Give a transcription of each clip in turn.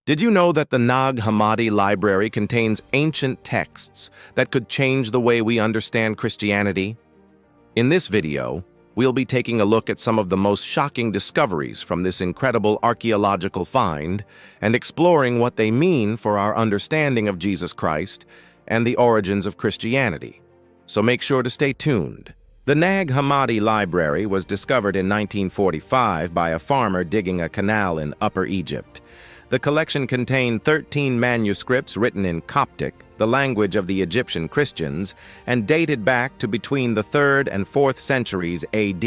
Did you know that the Nag Hammadi Library contains ancient texts that could change the way we understand Christianity? In this video, we'll be taking a look at some of the most shocking discoveries from this incredible archaeological find and exploring what they mean for our understanding of Jesus Christ and the origins of Christianity. So make sure to stay tuned. The Nag Hammadi Library was discovered in 1945 by a farmer digging a canal in Upper Egypt. The collection contained 13 manuscripts written in Coptic, the language of the Egyptian Christians, and dated back to between the 3rd and 4th centuries AD.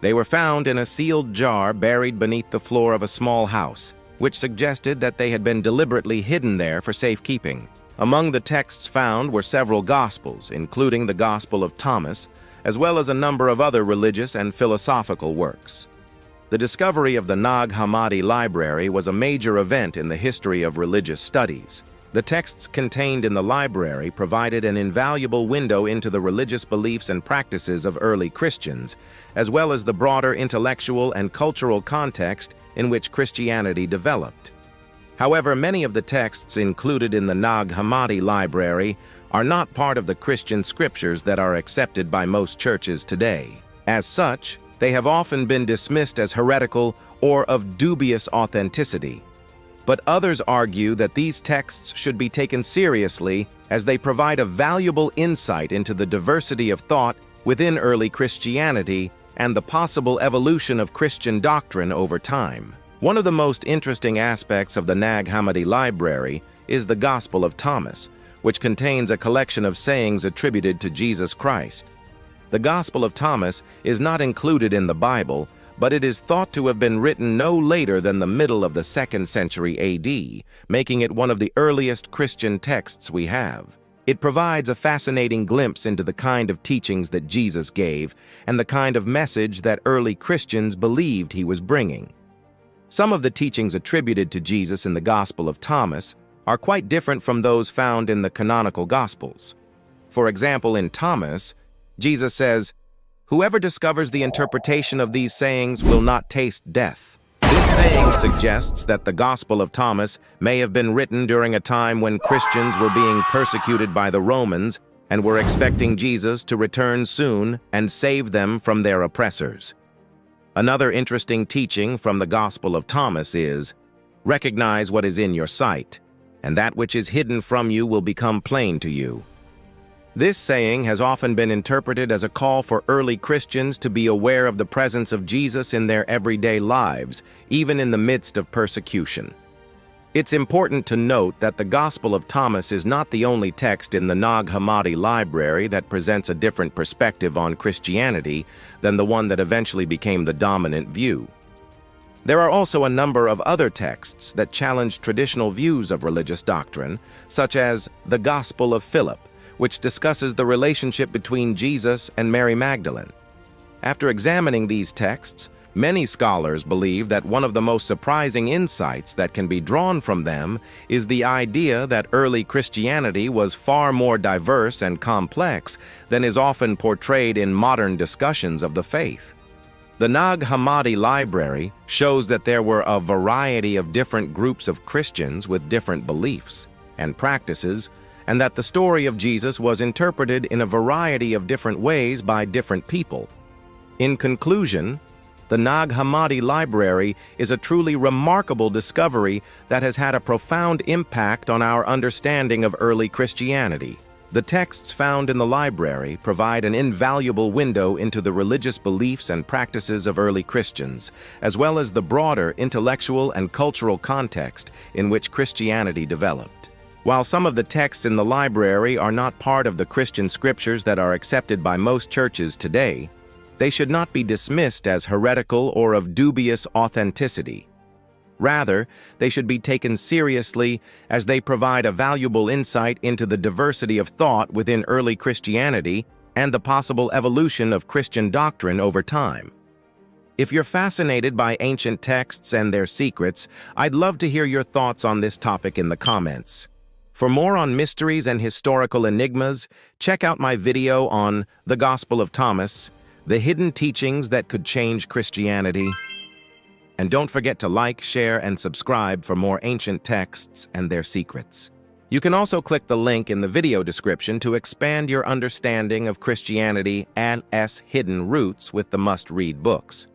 They were found in a sealed jar buried beneath the floor of a small house, which suggested that they had been deliberately hidden there for safekeeping. Among the texts found were several Gospels, including the Gospel of Thomas, as well as a number of other religious and philosophical works. The discovery of the Nag Hammadi Library was a major event in the history of religious studies. The texts contained in the library provided an invaluable window into the religious beliefs and practices of early Christians, as well as the broader intellectual and cultural context in which Christianity developed. However, many of the texts included in the Nag Hammadi Library are not part of the Christian scriptures that are accepted by most churches today. As such, they have often been dismissed as heretical or of dubious authenticity. But others argue that these texts should be taken seriously as they provide a valuable insight into the diversity of thought within early Christianity and the possible evolution of Christian doctrine over time. One of the most interesting aspects of the Nag Hammadi Library is the Gospel of Thomas, which contains a collection of sayings attributed to Jesus Christ. The Gospel of Thomas is not included in the Bible, but it is thought to have been written no later than the middle of the 2nd century AD, making it one of the earliest Christian texts we have. It provides a fascinating glimpse into the kind of teachings that Jesus gave and the kind of message that early Christians believed he was bringing. Some of the teachings attributed to Jesus in the Gospel of Thomas are quite different from those found in the canonical Gospels. For example, in Thomas, Jesus says, "Whoever discovers the interpretation of these sayings will not taste death." This saying suggests that the Gospel of Thomas may have been written during a time when Christians were being persecuted by the Romans and were expecting Jesus to return soon and save them from their oppressors. Another interesting teaching from the Gospel of Thomas is, "Recognize what is in your sight, and that which is hidden from you will become plain to you." This saying has often been interpreted as a call for early Christians to be aware of the presence of Jesus in their everyday lives, even in the midst of persecution. It's important to note that the Gospel of Thomas is not the only text in the Nag Hammadi Library that presents a different perspective on Christianity than the one that eventually became the dominant view. There are also a number of other texts that challenge traditional views of religious doctrine, such as the Gospel of Philip, which discusses the relationship between Jesus and Mary Magdalene. After examining these texts, many scholars believe that one of the most surprising insights that can be drawn from them is the idea that early Christianity was far more diverse and complex than is often portrayed in modern discussions of the faith. The Nag Hammadi Library shows that there were a variety of different groups of Christians with different beliefs and practices, and that the story of Jesus was interpreted in a variety of different ways by different people. In conclusion, the Nag Hammadi Library is a truly remarkable discovery that has had a profound impact on our understanding of early Christianity. The texts found in the library provide an invaluable window into the religious beliefs and practices of early Christians, as well as the broader intellectual and cultural context in which Christianity developed. While some of the texts in the library are not part of the Christian scriptures that are accepted by most churches today, they should not be dismissed as heretical or of dubious authenticity. Rather, they should be taken seriously as they provide a valuable insight into the diversity of thought within early Christianity and the possible evolution of Christian doctrine over time. If you're fascinated by ancient texts and their secrets, I'd love to hear your thoughts on this topic in the comments. For more on mysteries and historical enigmas, check out my video on the Gospel of Thomas, the hidden teachings that could change Christianity. And don't forget to like, share, and subscribe for more ancient texts and their secrets. You can also click the link in the video description to expand your understanding of Christianity and its hidden roots with the must-read books.